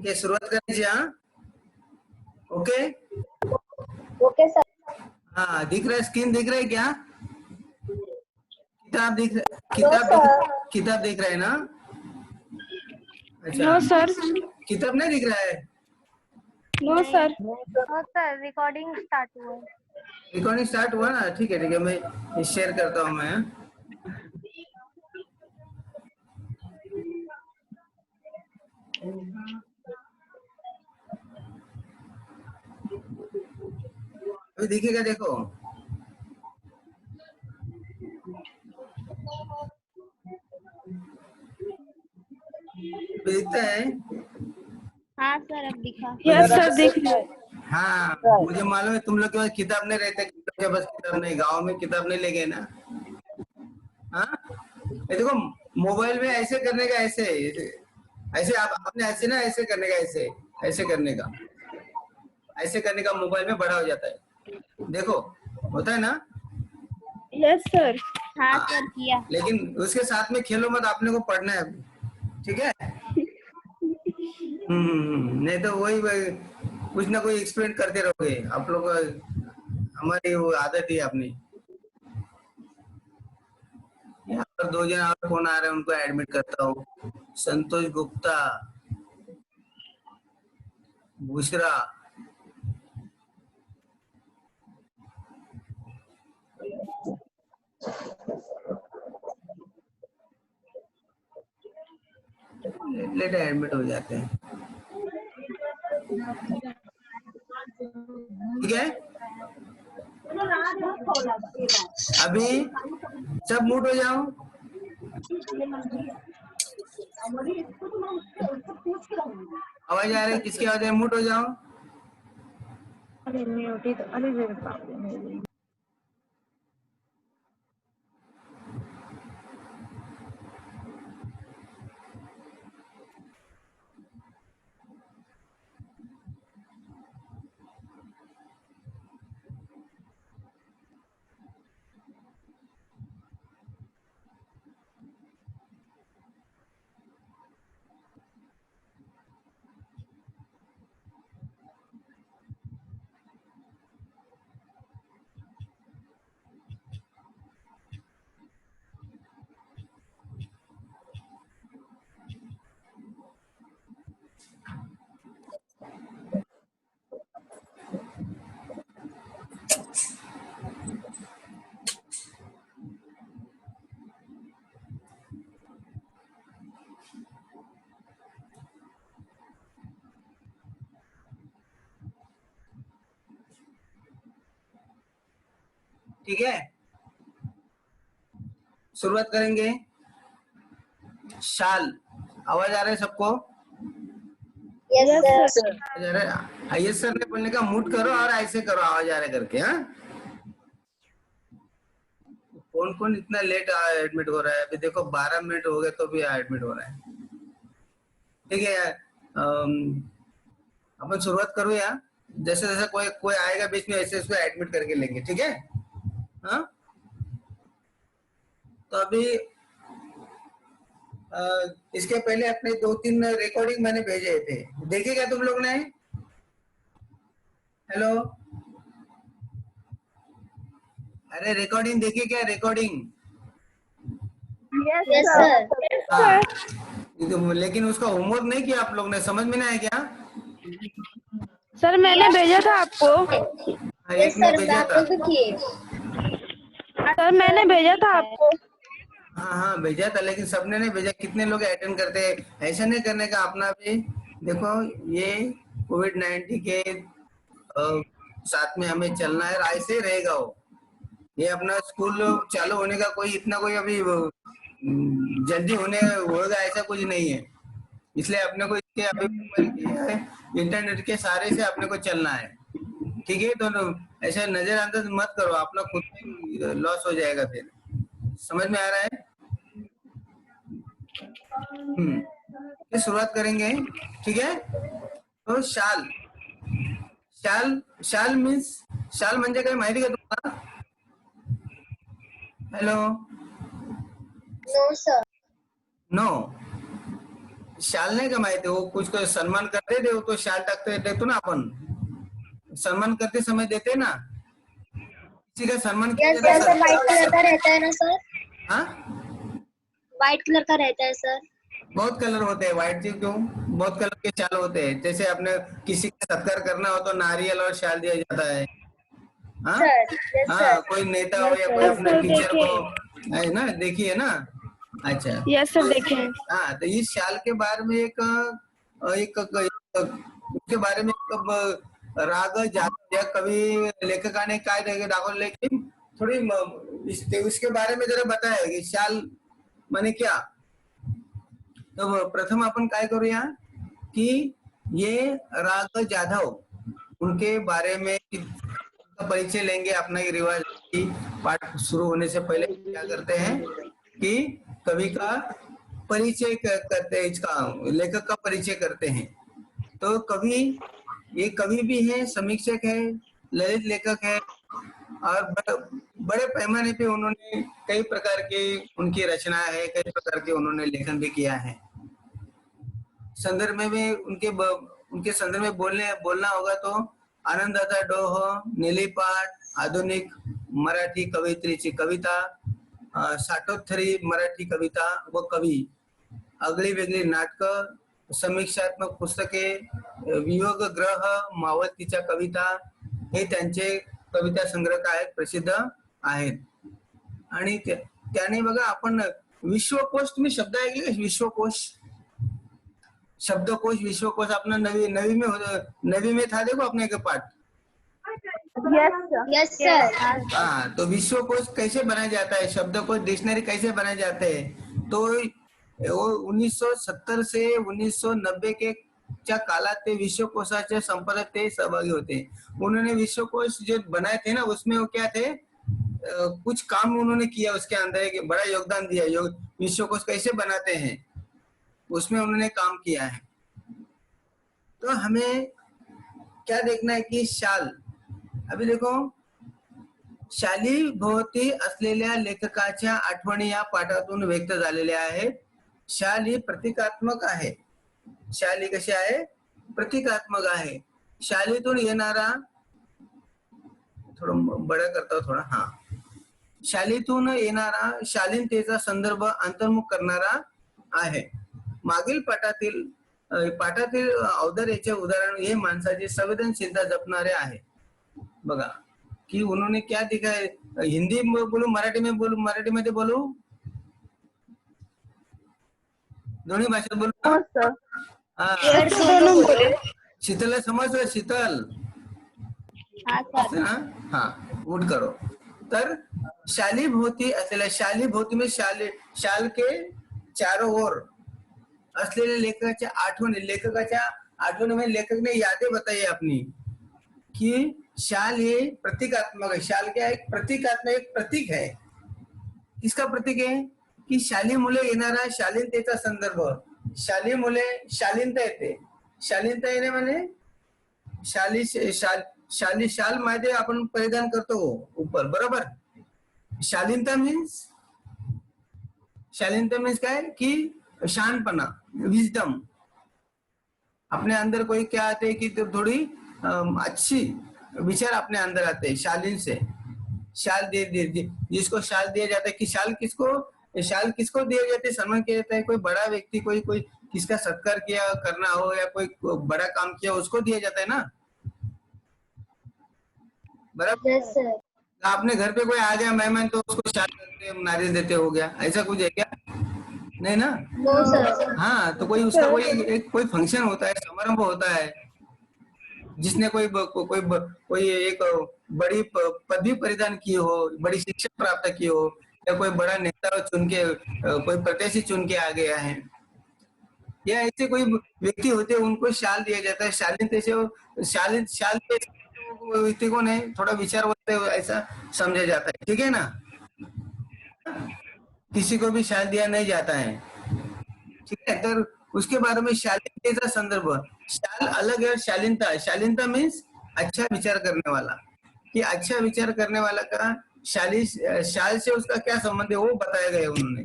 ये सुरुवात कर दीजिए। हाँ ओके ओके सर। हाँ दिख रहा है, स्क्रीन दिख रहा है क्या? किताब दिख किताब दिख रहा है ना? अच्छा नो सर। किताब नहीं दिख रहा है? No sir. No sir, recording start हुआ है। रिकॉर्डिंग स्टार्ट हुआ ना? ठीक है मैं शेयर करता हूँ मैं। अभी दिखेगा देखो। दिखता है? हाँ सर, अब दिखा। यस सर दिख रहा है। हाँ मुझे मालूम है तुम लोग के पास किताब नहीं रहते, के पास किताब नहीं, गांव में किताब नहीं ले गए ना। हाँ ये देखो मोबाइल में ऐसे करने का, ऐसे ऐसे आप आपने ऐसे ना, ऐसे करने का, ऐसे ऐसे करने का, ऐसे करने का मोबाइल में बड़ा हो जाता है, देखो होता है ना। Yes sir. हाँ सर, किया। लेकिन उसके साथ में खेलो मत, आपने को पढ़ना है, ठीक है? नहीं तो वही कुछ ना कुछ एक्सपेरिमेंट करते रहोगे आप लोग। हमारी वो आदत ही अपनी। यहाँ पर 2 जन और फोन आ रहे हैं, उनको एडमिट करता हूँ। संतोष गुप्ता, बुशरा, लेट एडमिट हो जाते हैं, ठीक है? अभी सब मूड हो जाओ। आवाज आ रही है? किसकी आवाज है? मूड हो जाओ। अरे म्यूट ही तो, अरे मेरे बाप रे। ठीक है शुरुआत करेंगे। शाल, आवाज आ रहा है सबको? Yes sir. आइए सर ने बोलने का मूड करो और ऐसे करो आवाज आ रहा है करके। हाँ कौन कौन इतना लेट एडमिट हो रहा है? अभी देखो 12 मिनट हो गए तो भी एडमिट हो रहा है। ठीक है अपन शुरुआत करो यार। जैसे जैसे कोई कोई आएगा बीच में, ऐसे उसको एडमिट करके लेंगे, ठीक है? हाँ तो अभी इसके पहले अपने 2-3 रिकॉर्डिंग मैंने भेजे थे, देखे क्या तुम लोग ने? हेलो, अरे रिकॉर्डिंग देखी क्या? Recording yes sir. लेकिन उसका होमवर्क नहीं किया आप लोग ने, समझ में नहीं आया क्या? सर मैंने भेजा था आपको। एक ने भेजा था। सर मैंने भेजा था आपको। हाँ भेजा था, लेकिन सबने नहीं भेजा। कितने लोग अटेंड करते हैं? ऐसा नहीं करने का अपना भी। देखो ये कोविड-19 के साथ में हमें चलना है, ऐसे ही रहेगा वो। ये अपना स्कूल चालू होने का कोई इतना कोई अभी जल्दी होगा ऐसा कुछ नहीं है। इसलिए अपने को इसके अभी मोबाइल के इंटरनेट के सहारे से अपने को चलना है, ठीक है? तो ऐसा नजरअंदाज मत करो, अपना खुद लॉस हो जाएगा फिर। समझ में आ रहा है? ये शुरुआत करेंगे, ठीक है? तो शाल, शाल शाल मीन्स, शाल म्हणजे काय माहिती का तुम्हाला? Hello, no sir. नो, शाल नाही का माहिती, वो कुछ को सन्मान करते थे, तो शाल टाकते देतो ना आपण, सन्मान करते समय देते ना, किसी का सम्मान किया यस जाता सर, है। व्हाइट कलर का रहता है ना सर? हाँ, व्हाइट कलर का रहता है सर। बहुत कलर होते हैं व्हाइट जी, क्यों, बहुत कलर के शाल होते हैं। जैसे आपने किसी का सत्कार करना हो तो नारियल और शाल दिया जाता है। हाँ सर यस हाँ, सर। कोई नेता हो यस या कोई सर। अपने टीचर को, है ना, देखिए ना। अच्छा, यस सर देखे। हाँ, तो इस शाल के बारे में उसके बारे में राग जात या कवि लेखकाने काय दाखवले की थोडी उसके बारे में जरा बताया की शाल माने क्या। तो प्रथम आपण काय करूया कि ये राग जाधव उनके बारे में परिचय लेंगे। अपना ये रिवाज की पाठ शुरू होने से पहले क्या करते हैं कि कवि का परिचय करते हैं, इसका लेखक का परिचय करते हैं। तो कवि, ये कवि भी है, समीक्षक है, ललित लेखक है, और बड़े पैमाने पे उन्होंने कई प्रकार की उनकी रचना है, कई प्रकार के उन्होंने लेखन भी किया है। संदर्भ में उनके संदर्भ में बोलना होगा तो आनंदाचा डोह, नीलीपाठ, आधुनिक मराठी कवयित्रीची कविता, साठोत्तरी मराठी कविता व कवी, आगळी वेगळी नाटकं, समीक्षात्मक पुस्तके, वियोग ग्रह, मावळतीच्या कविता, हे त्यांचे कविता संग्रह आहेत, प्रसिद्ध आहेत। आणि त्याने बघा आपण विश्वकोश, तुम्ही शब्द ऐकले का विश्वकोश, शब्दकोश, विश्वकोश अपना नवी में था, देखो अपने के पाठ। Yes sir. हाँ, तो विश्वकोश कैसे बनाया जाता है, शब्दकोश डिक्शनरी कैसे बनाए जाते हैं, तो वो 1970 से 1990 के च्या कालात ते विश्वकोशाच्या संपादक ते सहभागी होते। उन्होंने विश्वकोश जो बनाए थे ना, उसमें वो क्या थे, कुछ काम उन्होंने किया उसके अंदर, एक बड़ा योगदान दिया। विश्वकोश कैसे बनाते हैं उसमें उन्होंने काम किया है। तो हमें क्या देखना है कि शाल, अभी देखो, शाली भोवती असलेल्या लेखकाच्या आठवणी या पाठातून व्यक्त झालेल्या आहेत। शाल ही प्रतीकात्मक आहे। शाल ही कशी आहे, प्रतीकात्मक आहे। शालीतून येणारा, थोडं बडं करता थोडा, हा, शालीतून येणारा शालीनतेचा संदर्भ अंतर्मुख करणारा आहे। मागील पाठातील औदार्याचे उदाहरण हे माणसाची संवेदनशीलता जपणारे आहे। बघा कि उन्होंने क्या दिखा है, हिंदी में बोलू, मराठी में बोलू, मराठी मध्ये बोलू, दोन्ही भाषेत बोलू ना? हाँ, शीतल समजलं, शीतल, हाँ सर। हाँ, उठ करो। तर शालीभोवती असलेल्या, शालीभोवती में शाल के चारों ओर असलेल्या लेखकाच्या आठवणी में लेखक ने यादें बताई अपनी कि शाल ये प्रतीकात्मक है। शाल क्या है, प्रतीकात्मक, एक प्रतीक है। किसका प्रतीक है की शाली मुले येणारा शालीनतेचा संदर्भ, शाली मुले शालीनता येते, शालीनता येणे म्हणजे शाली शाल मध्ये आपण परिधान करतो ऊपर, बरोबर। शालीनता मीन्स काय की शानपणा, विजडम, अपने अंदर कोई क्या आते है कि तो थोड़ी अच्छी विचार अपने अंदर आते हैं शालीन से। शाल जिसको शाल दिया जाता है कि शाल किसको दिया जाता है, सम्मान किया जाता है, कोई बड़ा व्यक्ति, कोई किसका सत्कार किया करना हो या कोई बड़ा काम किया उसको दिया जाता है ना, बराबर। Yes sir. आपने घर पे कोई आ गया मेहमान तो उसको शाल करते, नारियल देते, हो गया, ऐसा कुछ है क्या, नहीं ना। No sir. हाँ, तो कोई उसका कोई फंक्शन होता है, समारंभ होता है, जिसने कोई एक बड़ी पदवी परिधान की हो, बड़ी शिक्षा प्राप्त की हो, या कोई बड़ा नेता चुन के, कोई प्रत्याशी चुन के आ गया है, या ऐसे कोई व्यक्ति होते हैं उनको शाल दिया जाता है। शाल व्यक्ति को नहीं, थोड़ा विचार होते हुए ऐसा समझा जाता है, ठीक है ना। किसी को भी शाल दिया नहीं जाता है, ठीक है। तो उसके बारे में शालीनतेचा संदर्भ, शाल अलग है, शालीनता मीन्स अच्छा विचार करने वाला, कि अच्छा विचार करने वाला का शाल से उसका क्या संबंध है वो बताया गया उन्होंने।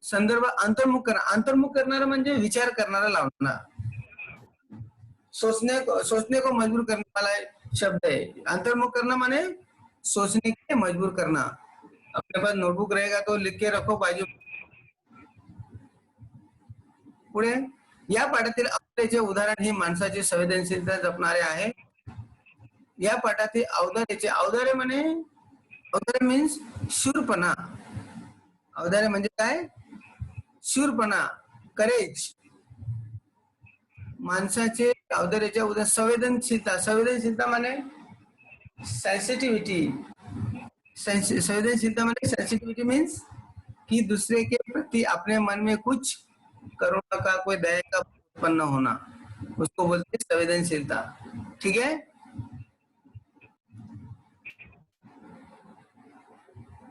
संदर्भ अंतर्मुख करणारा म्हणजे विचार करणारा लावणार, सोचने को मजबूर करने वाला शब्द है। अंतर्मुख करना माने सोचने के लिए मजबूर करना। अपने पास नोटबुक रहेगा तो लिख के रखो बाजू। पुढे या पाठातील अवधारेचे उदाहरण ही माणसाची संवेदनशीलता जपणारे आहे। या पाठातील अवधारे माने अवधारे मीन्स शूरपणा। अवधारे म्हणजे काय? शूरपणा, करेज। माणसाचे अवधारेच्या उदाहरण संवेदनशीलता माने सेंसिटिविटी। संवेदनशीलता माने सेंसिटिविटी मीन्स कि दूसरे के प्रति अपने मन में कुछ करुणा का, कोई दया का उत्पन्न होना, उसको बोलते संवेदनशीलता। ठीक है,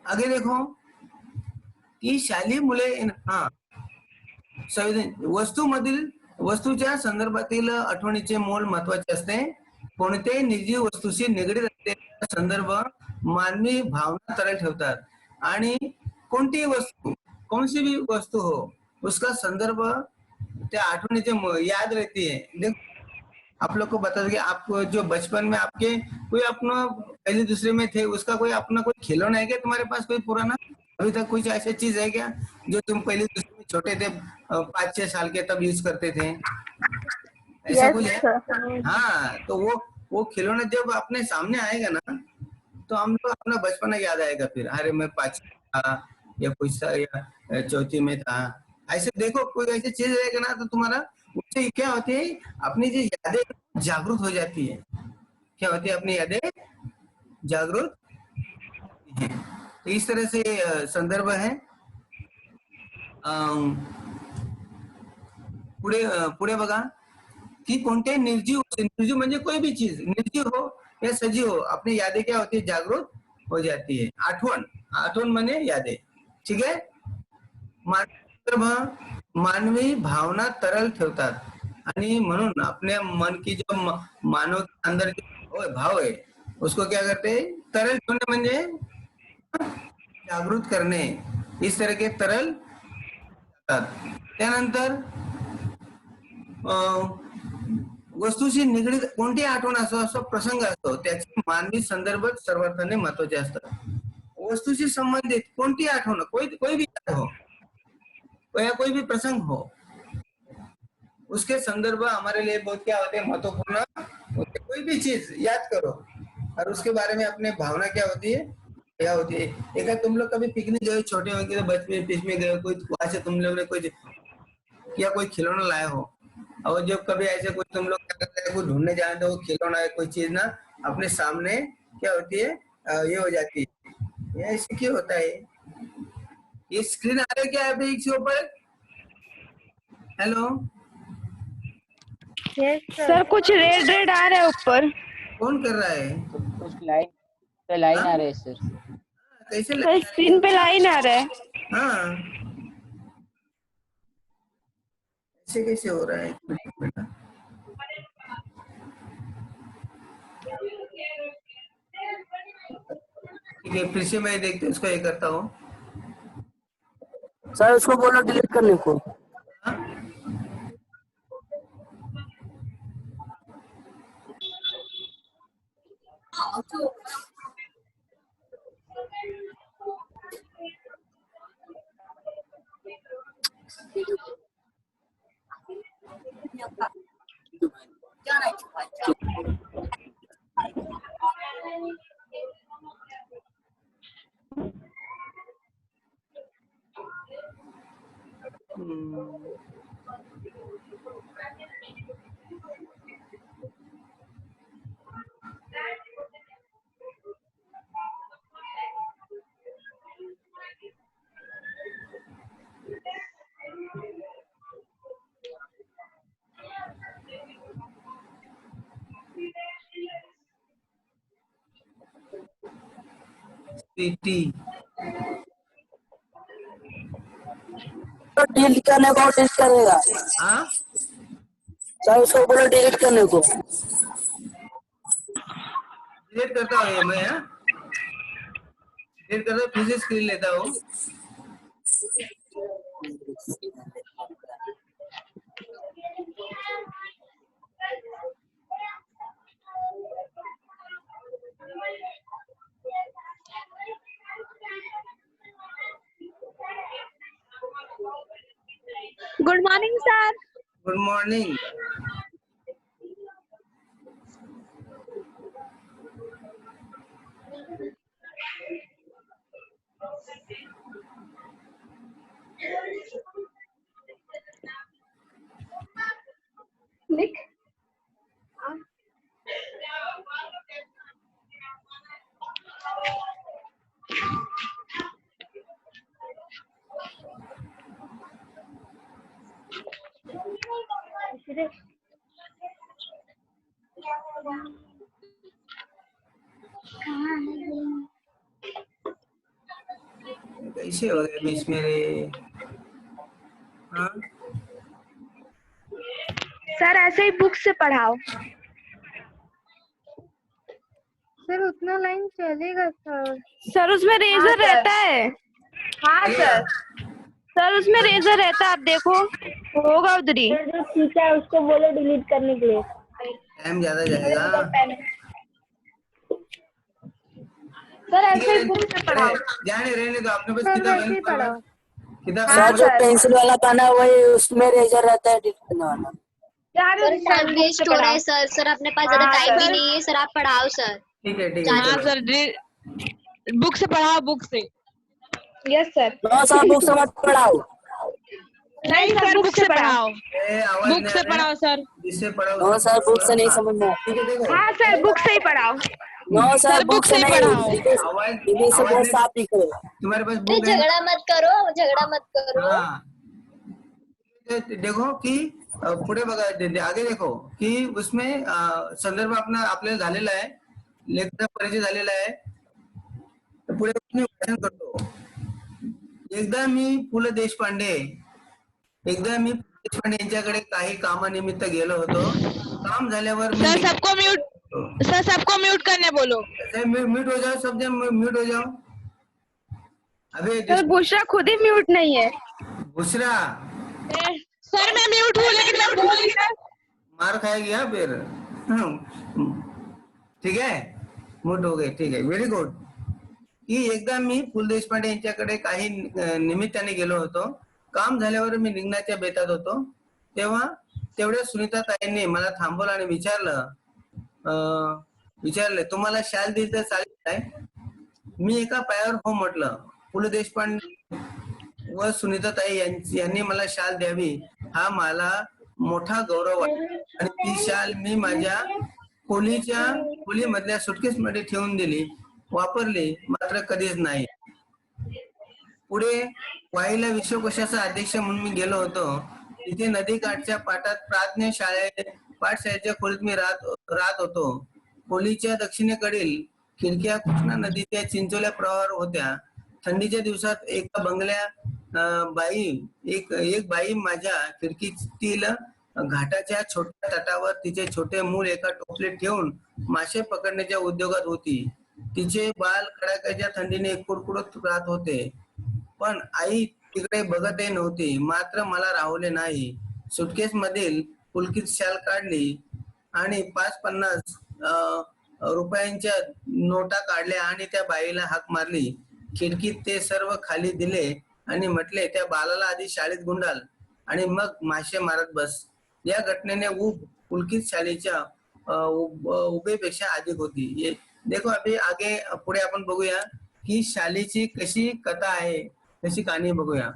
आगे देखो की शालेय मुले वस्तूच्या संदर्भातील आठवणीचे मोल महत्वाचे असते। कोणत्याही निर्जीव वस्तूशी निगडीत असलेला संदर्भ मानवी भावना तरल ठेवतात आणि कोणती भी वस्तू हो उसका संदर्भ त्या आठवणीचे याद रहती है। आप लोग को बता दें कि आपको जो बचपन में आपके कोई अपना पहले दूसरे में थे, उसका कोई अपना कोई खिलौना है क्या तुम्हारे पास, कोई पुराना अभी तक कुछ ऐसी चीज है क्या जो तुम पहले दूसरे में छोटे थे 5-6 साल के तब यूज करते थे, ऐसा कुछ है? हाँ, तो वो खिलौना जब अपने सामने आएगा ना तो हम लोग अपना बचपना याद आएगा। फिर अरे मैं 5 था या कुछ या चौथी में था, ऐसे देखो कोई ऐसी चीज रहेगा ना तो तुम्हारा उससे क्या होती है, अपनी जो यादें जागरूक हो जाती है। क्या होती है? अपनी यादें जागरूक है। तो इस तरह से संदर्भ है। पुढे बघा की कोणत्याही निर्जीव म्हणजे कोई भी चीज निर्जीव हो या सजीव हो, अपनी यादें क्या होती है? जागरूक हो जाती है। आठवण माने यादें। ठीक है, मानवी भावना तरल ठेवतात आणि म्हणून अपने मन की जो मानव के अंदर जो भाव है उसको क्या करते हैं? तरल ठेवणे म्हणजे जागृत करणे। इस तरह के तरल त्यानंतर वस्तूशी निगडीत कोणती आठवण असो प्रसंग असतो त्याचे मानवी संदर्भ सर्वार्थाने महत्वाचे असतात। वस्तूशी संबंधित कोणती आठवण, कोई भी हो या कोई भी प्रसंग हो, उसके संदर्भ हमारे लिए बहुत क्या होते हैं? महत्वपूर्ण होते। कोई भी चीज याद करो और उसके बारे में अपने भावना क्या होती है? एक तुम लोग कभी पिकनिक गए छोटे होंगे तो बचपन में गए, कोई वहां से तुम लोग ने कोई खिलौना लाए हो, और जब कभी ऐसे कोई तुम लोग क्या करते हैं, कोई ढूंढने जाए तो वो खिलौना है कोई चीज ना अपने सामने क्या होती है? ये हो जाती है। ये ऐसे क्यों होता है? ये स्क्रीन आ रहा है क्या अभी इसके ऊपर? हेलो सर कुछ रेड आ रहा है ऊपर। कौन कर रहा है? कुछ लाइन आ रहे है सर। कैसे स्क्रीन पे लाइन आ रहा है। हाँ, ऐसे कैसे हो रहा है? बेटा ठीक है, फिर से मैं देखते उसको ये करता हूँ। सर उसको बोलो डिलीट करने को। स्वीटी डिलीट करने को डिलीट करेगा। हाँ, सर उसको बोलो डिलीट करने को। डिलीट करता हूँ ये मैं। डिलीट करता हूँ, फिर से स्क्रीन लेता हूँ। Good morning sir. Good morning. कैसे हो गए बीच मेरे? हाँ सर ऐसे ही बुक से पढ़ाओ. सर उतना लाइन चलेगा सर. सर उसमें रेजर रहता है. हाँ सर. सर उसमें रेजर रहता है, आप देखो होगा उधर ही. ठीक है, उसको बोलो डिलीट करने के लिए. टाइम ज्यादा जाएगा. सर ऐसे ही बुक से पढ़ाओ. जाने रहने दो. आपने बस सर किताब वैसे ही पढ़ाओ. किताब सर जो पेंसिल वाला पेन है वही उसमें रेजर रहता है डिलीट करने वाला. सर टाइम वेस्ट हो रहा है सर. सर अपने पास ज्यादा टाइम भी नहीं है. सर आप पढ़ाओ सर. ठीक है ठीक है. हाँ सर, बुक से पढ़ाओ, बुक से. Yes sir. No sir book से मत पढ़ाओ. नहीं सर, बुक से पढ़ाओ, आवाज बुक से पढ़ाओ सर. जिससे पढ़ाओ. नो सर बुक से नहीं समझना. ठीक है देखो. हाँ सर बुक से ही पढ़ाओ. नो सर बुक से नहीं. आवाज हिंदी से बहुत साफ लिखो. तुम्हारे पास अरे बुक है? झगड़ा मत करो. झगड़ा मत करो. हाँ. देखो की पुढे बघा. आगे देखो की उसमें संदर्भ आपल्याला झालेला आहे. लेखनाचा परिचय झालेला आहे. तर पुढे मी वाचन करतो. एकदा मी पु ल देशपांडे यांच्याकडे काही कामानिमित्त गेलो होतो. काम झाल्यावर मी सर सबको म्यूट करने बोलो. म्यूट हो जाओ. सब जन म्यूट हो जाओ. अबे सर बुशरा खुद ही म्यूट नहीं है. बुशरा सर मैं म्यूट हूँ, लेकिन मैं बोल नहीं रहा. मार खाएगी हाँ फिर. ठीक है, म्यूट हो गए. ठीक आहे, व्हेरी गुड. की एकदा मी पु ल देशपांडे यांच्याकडे काही निमित्ताने गेलो होतो. काम झाल्यावर मी निघण्याच्या बेतात होतो. तेवढ्या सुनीता ताईंनी मला थांबवलं आणि विचारले तुम्हाला शाल दिली तर चालेल काय? मी एका पायावर हो म्हटलं. पु ल देशपांडे व सुनीता ताई यांनी मला शाल द्यावी हा मला मोठा गौरव वाटला आणि ती शाल मी माझ्या खोलीमधल्या सुटकेस मध्ये ठेवून दिली. वापरली मात्र कधीच नाही. पुढे वाईला विश्वकोशाचा अध्यक्ष म्हणून मी गेलो होतो. तिथे नदीकाठच्या पाठशाळेच्या खोलीत मी राहत होतो. खोलीच्या दक्षिणेकडील खिडक्या कृष्णा नदीच्या चिंचोल्या प्रवाहावर होत्या. थंडीच्या दिवसात एका एक बाई माझ्या खिडकीतील घाटाच्या छोट्या तटावर तिचे छोटे मूल एका टोपलीत ठेवून मासे पकडण्याच्या उद्योगात होती. तिचे बाल कडाक्याच्या थंडीने कुडकुडत राहत होते. पण आई तिकडे बघतही नव्हती. मात्र मला राहुले नाही. सुटकेस मधील पुलकित शाल काढली आणि 5-50 रुपयांच्या नोटा काढल्या आणि त्या बाईला हाक मारली. खिडकीत ते सर्व खाली दिले आणि म्हटले त्या बालाला आधी शाळेत गुंडाल आणि मग मासे मारत बस. या घटनेने ऊब पुलकित शाळेच्या उभेपेक्षा अधिक होती. देखो अभी आगे पुढे आपण बघूया की शालीची कशी कथा आहे, कशी कहाणी बघूया.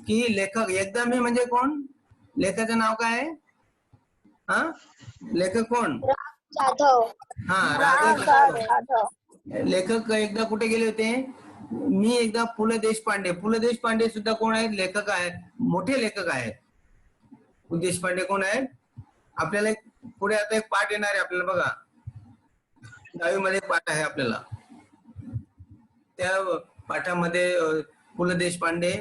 की लेखक एकदा मी म्हणजे कोण? लेखकाचं नाव काय आहे? हा, लेखक कोण? जाधव. हा, राघव जाधव. लेखक एकदा कुठे गेले होते? मी एकदा पु ल देशपांडे. पु ल देशपांडे सुद्धा कोण आहेत? लेखक आहेत, मोठे लेखक आहेत. पु ल देशपांडे कोण आहेत? आपल्याला पुढे आता एक पाठ येणार आहे आपल्याला. बघा 10वी मध्ये पाठ आहे आपल्याला. त्या पाठामध्ये पु ल देशपांडे.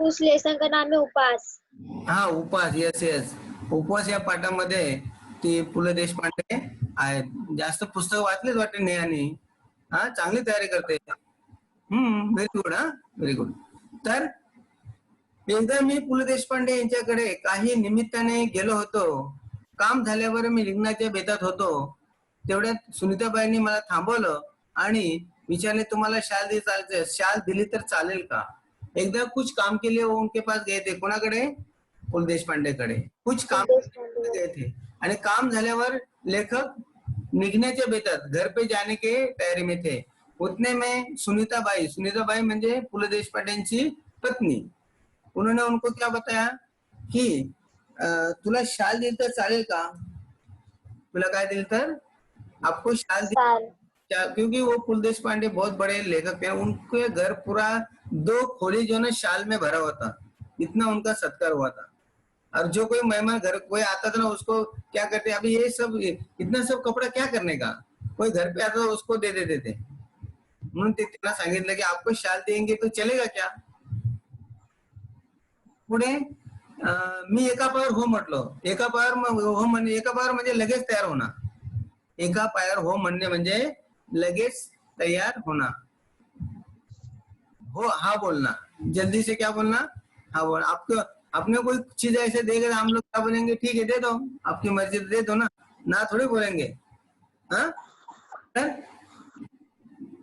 उस लेसन का नाम है उपास. हा, उपास. यस. उपवास या पाठामध्ये ते पु ल देशपांडे आहेत. जास्त पुस्तक वाचलेच वाटते नेहानी. हा, चांगली तयारी करते. Very good. हा, व्हेरी गुड. तर एकदा मी पु ल देशपांडे यांच्याकडे काही निमित्ताने गेलो होतो. काम झाल्यावर मी निघण्याच्या बेतात होतो. तेवढ्यात सुनीताबाईंनी मला थांबवलं आणि विचारले, तुम्हाला शाल दिली तर चालेल का? एकदा कुछ काम के लिए वो उनके पास गए थे. कोणाकडे? पु ल देशपांडेकडे. कुछ काम गए थे आणि काम झाल्यावर लेखक निघण्याच्या बेतात घर पे जाने के तयारी में थे. उतने में सुनीताबाई म्हणजे पु ल देशपांडेंची पत्नी, उन्होंने उनको क्या बताया कि तुला शाल दिल तर चालेल का? तुला काय दिल तर? आपको शाल क्योंकि वो पु ल देशपांडे बहुत बड़े लेखक थे. उनके घर पूरा 2 खोली जो ना शाल में भरा हुआ था. इतना उनका सत्कार हुआ था. और जो कोई मेहमान घर कोई आता था ना, उसको क्या करते, अभी ये सब इतना सब कपड़ा क्या करने का, कोई घर पे आता था उसको दे देते थे. म्हणून ते त्यांना सांगितलं की आपको शाल देंगे तो चलेगा क्या? पुढे मी एका पायावर हो म्हटलं. एका पायावर म्हणजे लगेच तयार होणार. एका पायावर हो म्हणणे म्हणजे लगेच तैयार होना. हो हाँ बोलना, जल्दी से क्या बोलना? हाँ बोलना. आपको अपने कोई चीज ऐसे देगा हम लोग क्या बोलेंगे? ठीक है दे दो, आपकी मर्जी दे दो ना थोड़ी बोलेंगे. हाँ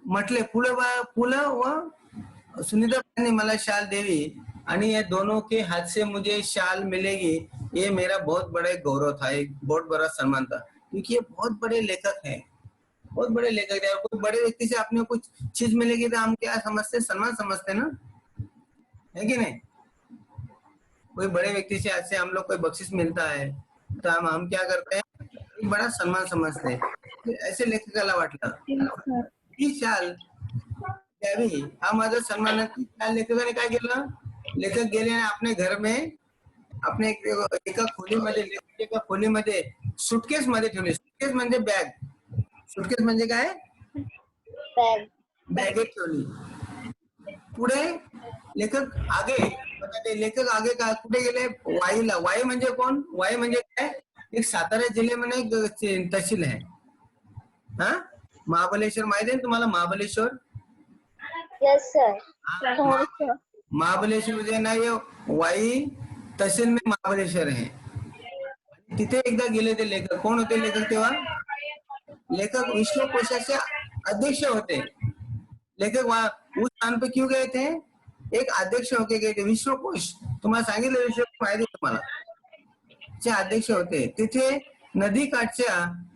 म्हटले पुलं व सुनीताबाईंनी मला शाल देवी आणि ये दोनों के हाथ से मुझे शाल मिलेगी, ये मेरा बहुत बड़ा गौरव था, एक बहुत बड़ा सम्मान था. क्योंकि ये बहुत बड़े लेखक हैं, बहुत बड़े लेखक हैं. कोई बड़े व्यक्ति से आपने कुछ चीज मिलेगी तो हम क्या समझते? सम्मान समझते ना, है कि नहीं? कोई बड़े व्यक्ति से ऐसे हम लोग कोई बख्शिश मिलता है तो हम क्या करते हैं? एक बड़ा सम्मान समझते हैं. ऐसे लेखकाला वाटलं ही शाल द्यावी, हा माझा सन्मान. लेखकाने काय केलं? लेखक गेले आणि आपल्या घर में आपल्या एका खोलीमध्ये सुटकेस मध्ये ठेवले. सुटकेस म्हणजे बॅग. सुटकेस म्हणजे काय? बॅगेत ठेवली. पुढे लेखक आगे का कुठे गेले? वाईला. वाई म्हणजे कोण? वाई म्हणजे काय? एक सातारा जिल्ह्यामध्ये एक तहसील आहे. हा, महाबलेश्वर माहिती आहे तुम्हाला? महाबलेश्वर. Yes sir. महाबलेश्वर जे ना, ये वाई तहसील में महाबलेश्वर है. तिथे एकदा गेले ते लेखक. कोण होते लेखक तेव्हा? लेखक विश्वकोशाचे अध्यक्ष होते. लेखक उस स्थान पे क्यों गए थे? एक अध्यक्ष होके गए थे. विश्वकोश तुम्हाला सांगितलं, विश्वकोश माहिती तुम्हाला, चे अध्यक्ष होते. तिथे नदी काठच्या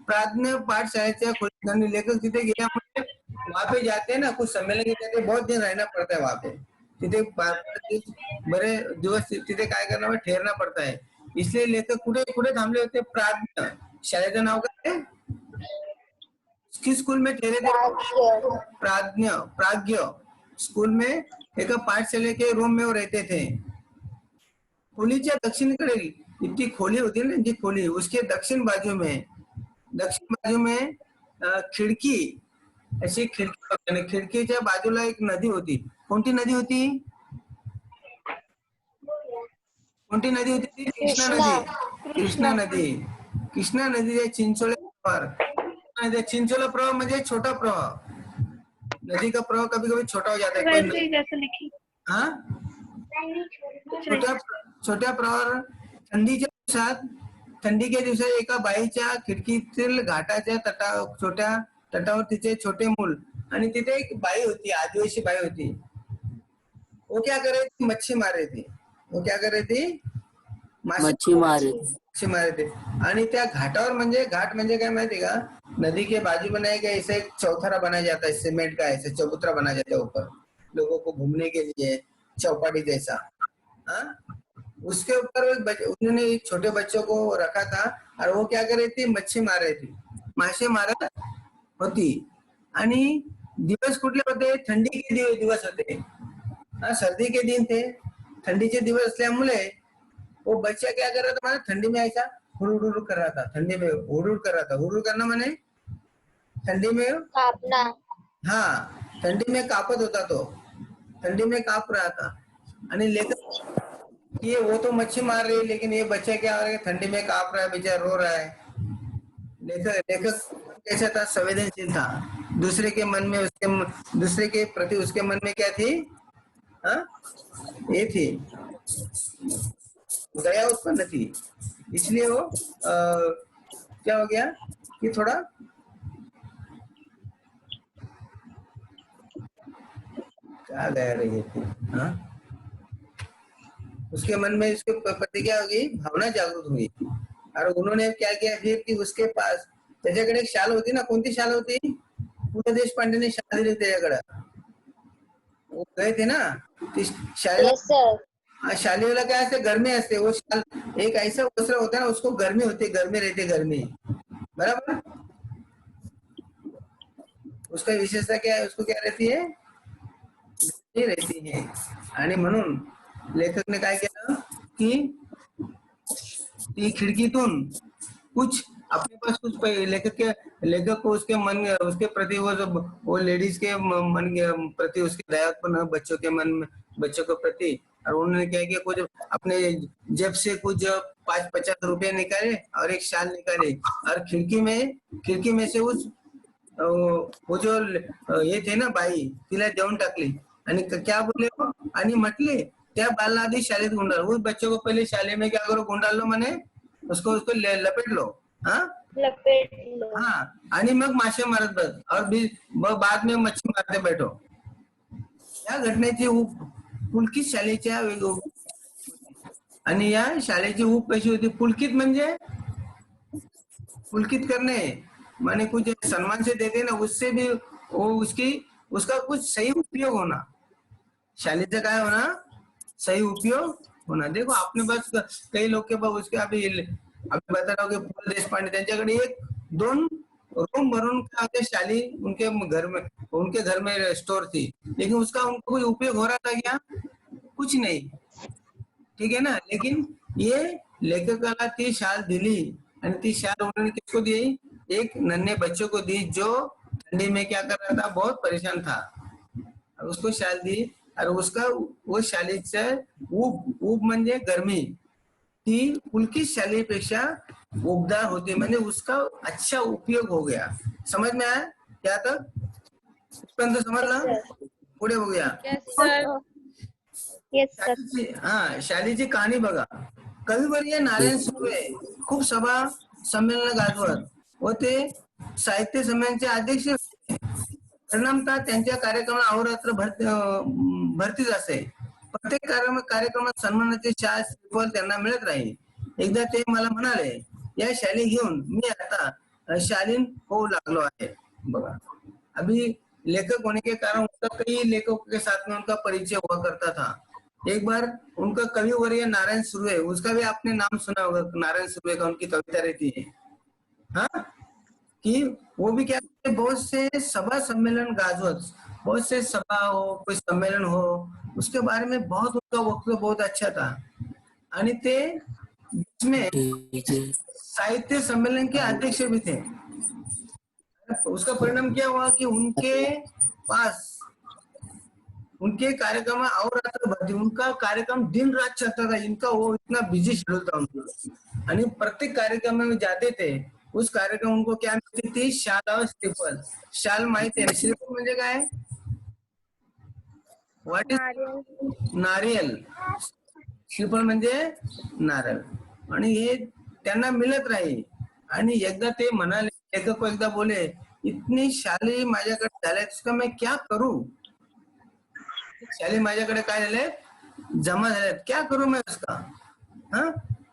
प्राज्ञ पाठशाळेच्या खोलीत लेखक तिथे गेल्यामुळे वहां पे जाते ना, कुछ सम्मेलन के जाते, बहुत दिन रहना पड़ता है वहां पे. तिथे बरे दिवस तिथे काय करणार? ठेरना पड़ता है. इसलिए लेखक कुठे थांबले होते? प्राज्ञ शाळेचं नाव काय? किस स्कूल में ठहरे थे? प्राज्ञ स्कूल में एका पाठशाले के रूम में वो रहते थे. खोलीच्या दक्षिणेकडे इतकी खोली होती ना, जी खोली, उसके दक्षिण बाजू में खिडकी, अशी खिडकी. खिडकीच्या बाजूला एक नदी होती. कोणती नदी होती? कोणती नदी होती? कृष्णा नदी चिंचोला प्रवाह म्हणजे छोटा प्रवाह. नदी का प्रवाह कभी कभी छोटा हो जाता है. हाँ, छोट्या प्रवाह. थंडी के दिवसात एका बाईच्या खिडकीतील घाटाच्या छोट्या तटावर तिचे छोटे मूल आणि तिथे एक बाई होती, आदिवासी बाई होती. वो क्या कर रही थी? मच्छी मार रही थी. वो क्या कर रही थी? मच्छी मार रही थी. आणि त्या घाटावर म्हणजे घाट म्हणजे काय माहिती का? नदी के बाजू में नहीं, ऐसे एक चौथरा बनाया जाता है सीमेंट का, ऐसे चबूतरा बनाया जाता है ऊपर लोगों को घूमने के लिए, चौपाटी जैसा. हाँ, उसके ऊपर उन्होंने एक छोटे बच्चों को रखा था और वो क्या कर रही थी? मच्छी मार रही थी. मासे मारत होती. आणि दिवस कुठले होते? थंडी के दिवस होते. हाँ, सर्दी के दिन थे, ठंडी के दिवस असल्यामुळे वो बच्चा क्या कर रहा था? ठंडी में ऐसा हुड़ कर रहा था. ठंडी में हुड़ कर रहा था. हुड़ करना माने ठंडी में कापना. हाँ, ठंडी में कापत होता तो. ठंडी में काप रहा था. आणि लेखक ये वो तो मच्छी मार रही है, लेकिन ये बच्चा क्या हो रहा है? ठंडी में काप रहा है, बेचारा रो रहा है. लेखक कैसा था? संवेदनशील था. दूसरे के प्रति उसके मन में क्या थी? हाँ, ये थी, दया उत्पन्न थी, इसलिए वो क्या हो गया कि थोड़ा क्या गया रही थी, हाँ, उसके मन में इसके प्रति क्या हो गई, भावना जागृत हुई, और उन्होंने क्या किया फिर कि उसके पास त्याच्याकडे एक शाल होती ना, कोणती शाल होती, पु ल देशपांडेने शाल दिली त्याच्याकडे, वो गए थे ना, शालेला, यस सर. शालेला क्या असते, गर्मी असते, वो शाल एक ऐसा वस्त्र होता है ना, उसको गर्मी होती है, गर्मी रहती, गर्मी, बराबर, उसका विशेषता क्या है, उसको क्या रहती है, गर्मी रहती है, आणि म्हणून लेखकने काय केलं की ती खिड़कीतून कुछ अपने पास कुछ लेखक को उसके मन, उसके प्रति वो लेडीज के मन के प्रति उसके दया उत्पन्न, बच्चों के मन में, बच्चों के प्रति, और उन्होंने क्या किया, कुछ अपने जेब से कुछ 5-50 रुपए निकाले और एक शाल निकाले, और खिड़की में से उस वो जो ये थे ना बाई, तिला देऊन टाकली, आणि क्या बोले वो, आणि म्हटले त्या बालला आधी शाळेत गुंडाळलो, उस बच्चे को पहले शाले में क्या करो, गुंडाल लो, मैंने उसको लपेट लो, हाँ, हाँ, आणि मग मासे मारत बस, और बाद में मच्छी मारते बैठो. या घटनेची पुलकित शालेच्या आणि या शाळेची ऊब कशी होती, पुलकित म्हणजे पुलकित करणे, माने कुछ सम्मान से देते ना, उससे भी वो उसका कुछ सही उपयोग होना, शालेचा काय होना, सही उपयोग होना. देखो अपने पास कई लोग के पास उसके अभी बता रहा हूँ कि पु ल देशपांडे त्यांच्याकडे 1-2 रूम भरून क्या होते, शाली उनके घर में स्टोर थी, लेकिन उसका उनको कोई उपयोग हो रहा था क्या, कुछ नहीं, ठीक है ना. लेकिन ये लेखकाला ती शाल दिली, आणि ती शाल उन्होंने किसको दी, एक नन्हे बच्चों को दी जो ठंडी में क्या कर रहा था, बहुत परेशान था, और उसको शाल दी, और उसका वो शालीचा ऊब म्हणजे गरमी, ती पुलकित शालीपेक्षा उबदार होती, म्हणजे उसका अच्छा उपयोग हो गया. समझ में आया क्या तक, पर्यंत समजला, पुढे बघूया. हा, शालीची कहाणी बघा. कविवर्य नारायण सुर्वे खूप सभा संमेलन गाजवत व ते साहित्य संमेलनाचे अध्यक्ष, परिणामतः त्यांच्या कार्यक्रमात अहोरात्र भरतीच असे. प्रत्येक कार्यक्रमात सन्मानाचे शाल श्रीफळ त्यांना मिळत राहील. एकदा ते मला म्हणाले, या शाली घेऊन मी आता शालीन होऊ लागलो आहे. बघा, अभी लेखक होने के कारण उनका कई लेखकों के साथ में उनका परिचय हुआ करता था. एक बार उनका कविवर्य नारायण सुर्वे, उसका भी आपने नाम सुना होगा, नारायण सुर्वे का, उनकी कविता रहती है, हाँ, कि वो भी क्या करते, बहुत से सभा सम्मेलन गाजवत, बहुत से सभा हो, कोई सम्मेलन हो, उसके बारे में बहुत उनका वक्तव्य बहुत अच्छा था, आणि ते इसमें साहित्य सम्मेलन के अध्यक्ष भी थे. उसका परिणाम क्या हुआ कि उनके पास उनके कार्यक्रम और रात भरती, उनका कार्यक्रम दिन रात चलता था, इनका वो इतना बिजी शेड्यूल था उनका, आणि प्रत्येक कार्यक्रम में जाते थे, उस कार्यक्रम उनको क्या मिलती थी, शाल और श्रीफल. शाल माहिती आहे, श्रीफल म्हणजे काय, व्हॉट इज, नारियल, श्रीफळ म्हणजे नारळ, आणि हे त्यांना मिळत राहील. आणि एकदा ते म्हणाले, लेखक एकदा बोले, इतनी शाली माझ्याकडे झाल्या, इसका मैं क्या करूं, शाली माझ्याकडे काय झाले, जमा झाल्यात, क्या करूं मैं उसका, हाँ,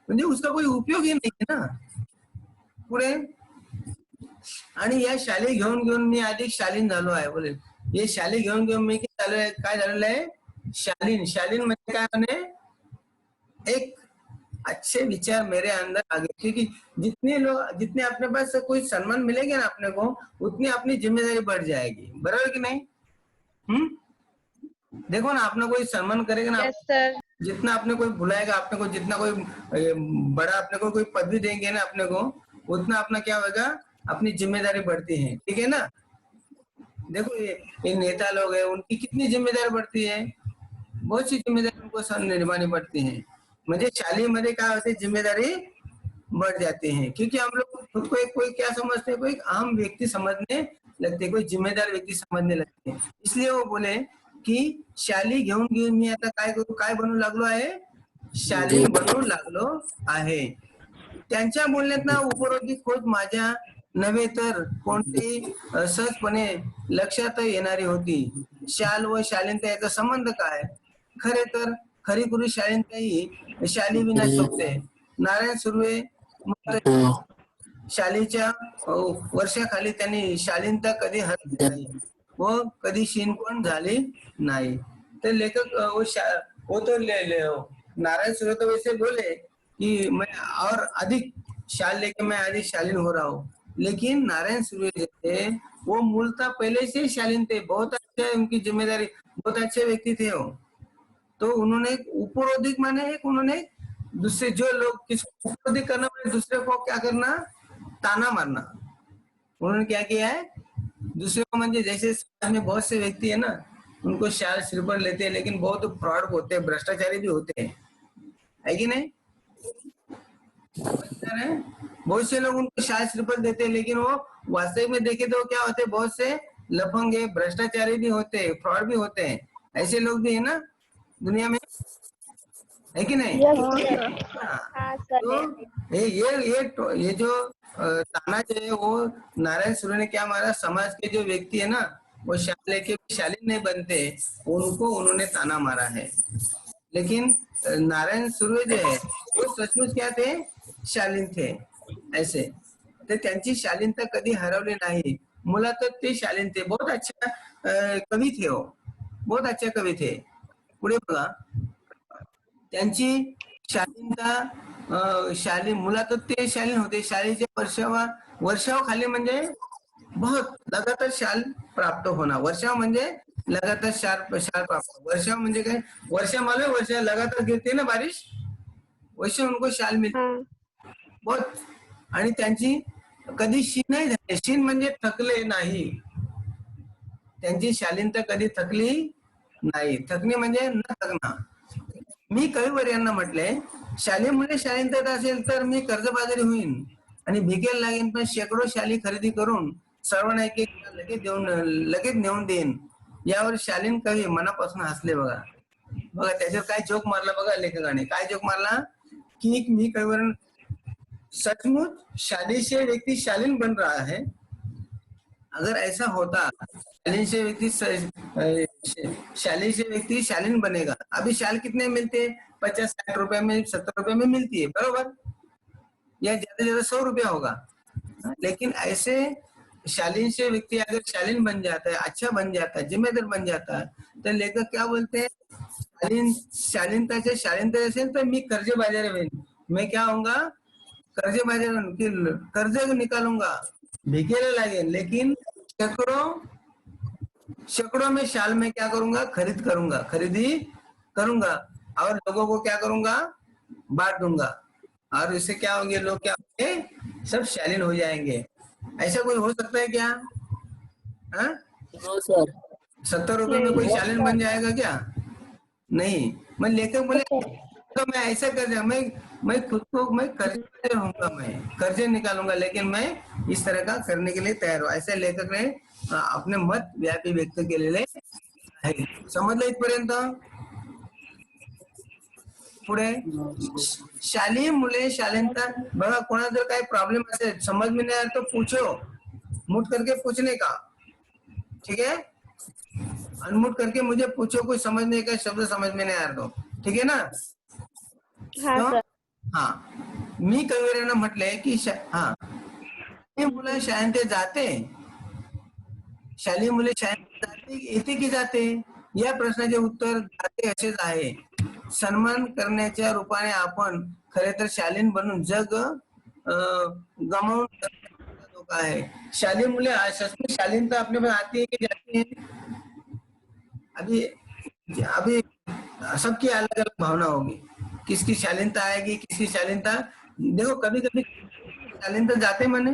म्हणजे उसका कोई उपयोग ही नाही ना पुढे. आणि या शाली घेऊन मी अधिक शालीन झालो आहे. बोले, हे शाली घेऊन मी काय झालेलं आहे, शालीन म्हणजे काय म्हणे, एक अच्छे विचार मेरे अंदर आ गए, क्योंकि जितने अपने पास कोई सम्मान मिलेगा ना अपने को, उतनी अपनी जिम्मेदारी बढ़ जाएगी, बराबर कि नहीं. देखो ना, अपना कोई सम्मान करेगा ना, जितना अपने कोई बुलाएगा, अपने को जितना कोई बड़ा अपने को कोई पदवी देंगे ना अपने को, उतना अपना क्या होगा, अपनी जिम्मेदारी बढ़ती है, ठीक है ना. देखो ये नेता लोग हैं, उनकी कितनी जिम्मेदारी बढ़ती है, बहुत सी जिम्मेदारी उनको निभानी पड़ती है. म्हणजे शालीमध्ये काय होते, जिम्मेदारी बढ़ जाती है, क्योंकि हम लोग खुद को कोई क्या समझते हैं, कोई आम व्यक्ति समझने लगते, कोई जिम्मेदार व्यक्ति समझने लगते हैं. इसलिए वो बोले की शाली घेऊन घेऊन मी आता काय करू, काय बनू लागलो आहे, शालीन बनू लागलो आहे. त्यांच्या बोलण्यात उपरोधी खोज माझ्या नव्हे तर कोणतेही सहजपणे लक्षात येणारी होती. शाल व शालीनता याचा संबंध काय? खरे तर खरी खुरी शालीनता ही शाली विना शोभते. नारायण सुर्वे शालीच्या वर्षाखाली त्यांनी शालीनता कधी हरवली नाही व कधी शीन पण झाली नाही. तर लेखक वो तो नारायण सुर्वे तो वैसे बोले कि मैं और अधिक शाल लेके मैं अधिक शालीन हो रहा हूँ, लेकिन नारायण सुर्वे जो थे वो मूलतः पहले से शालीन थे. बहुत अच्छे, उनकी जिम्मेदारी, बहुत अच्छे व्यक्ति थे वो. तो उन्होंने उपरोधिक माने एक, उन्होंने दूसरे जो लोग किसको उपरोधिक करना माने दूसरे को क्या करना, ताना मारना. उन्होंने क्या किया है, दूसरे को म्हणजे जैसे समाज में बहुत से व्यक्ति है ना, उनको शाल सिर पर लेते हैं लेकिन बहुत फ्रॉड होते हैं, भ्रष्टाचारी भी होते हैं, है कि नहीं? बहुत से लोग उनको शाल सिर पर देते हैं लेकिन वो वास्तविक में देखे तो क्या होते हैं, बहुत से लफंगे भ्रष्टाचारी भी होते हैं, फ्रॉड भी होते हैं. ऐसे लोग भी है ना दुनिया में, है कि नहीं? तो ये जो ताना जो है वो नारायण सुर्वे ने क्या मारा, समाज के जो व्यक्ति है ना वो शाल लेके शालीन नहीं बनते, उनको उन्होंने ताना मारा है. लेकिन नारायण सुर्वे जो है वो सचमुच क्या थे, शालीन थे. ऐसे तर त्यांची शालीनता कधी हरवली नाही. मुळात ते शालीन थे. बहुत अच्छा कवी थे वो, बहुत अच्छा कवी थे. पुढे बघा, त्यांची शालीनता शालीन मुळात ते शालीन होते. शालीच्या वर्षाव खाली म्हणजे बहुत लगातार शाल प्राप्त होणार. वर्षाव म्हणजे लगातार शाल प्राप्त. वर्षाव म्हणजे काय, वर्षा मालूम, वर्षा लगातार गिरते ना बारिश, वैसे उनको शाल मिळते बहुत. आणि त्यांची कधी शीन नाही झाली. शीन म्हणजे थकले नाही. त्यांची शालीनता कधी थकली नाही. थकणे म्हणजे न थकणं. मी कविवर्यांना म्हटले, शालीमुळे शालीनता असेल तर मी कर्जबाजारी होईन आणि भिकेला लागेन, पण शेकडो शाली खरेदी करून सर्वांना एक लगेच नेऊन देईन. यावर शालीन कवी मनापासून हसले. बघा बघा त्याच्यावर काय जोक मारला बघा लेखकाने. काय जोक मारला कि मी कविवर सचमुच शाली से व्यक्ति शालीन बन रहा है. अगर ऐसा होता, शाली से व्यक्ति शालीन बनेगा. अभी शाल कितने मिलते, 50-60 रुपए में, 70 रुपए में मिलती है, बरोबर, या ज्यादा से ज्यादा 100 रुपया होगा. लेकिन ऐसे शालीन से व्यक्ति अगर शालीन बन जाता है, अच्छा बन जाता है, जिम्मेदार बन जाता है, तो लेखक क्या बोलते हैं, शालीनता असेल तर मी कर्जबाजारी होईन. मैं क्या होऊंगा, कर्जबाजारी, कर्ज निकालूंगा, भिकेला लागेल, लेकिन शेकड़ों में शाल में क्या करूंगा, खरीदी करूंगा और लोगों को क्या करूंगा, बांट दूंगा. और इससे क्या होंगे, लोग क्या होंगे, सब शालीन हो जाएंगे. ऐसा कोई हो सकता है क्या? No sir. 70 रुपए में कोई शालीन बन जाएगा क्या? नहीं. मैं लेखक बोले तो मैं ऐसा कर दिया, मैं खुद को मैं कर्ज होऊंगा, मैं कर्जे निकालूंगा, लेकिन मैं इस तरह का करने के लिए तैयार हूँ. ऐसे लेखक ने अपने मत व्यापी व्यक्त केलेले आहे. समजलं इथपर्यंत? पुढे शाली मुले शालीनता. बघा कोणा जर काही प्रॉब्लेम असेल, समझ में नहीं आया तो पूछो, मुट करके पूछने का, ठीक है, अनमुट करके मुझे पूछो, कोई समझने का शब्द समझ में नहीं आ रहा तो, ठीक है ना? हाँ, मी कविवर्यांना म्हटलंय की मुलं शाळेत जाते, शालेय मुले शाळेत येते की जाते, या प्रश्नाचे उत्तर जाते असेच आहे. सन्मान करण्याच्या रूपाने आपण खरे तर शालीन बनून जग गमावून धोका है. शालीय मुले सचमुच शालीनता अपने में आती है कि जाती है? अभी सबकी अलग अलग भावना होगी. किसकी शालीनता आएगी, किसकी शालीनता, देखो कभी कभी शालीनता जाते माने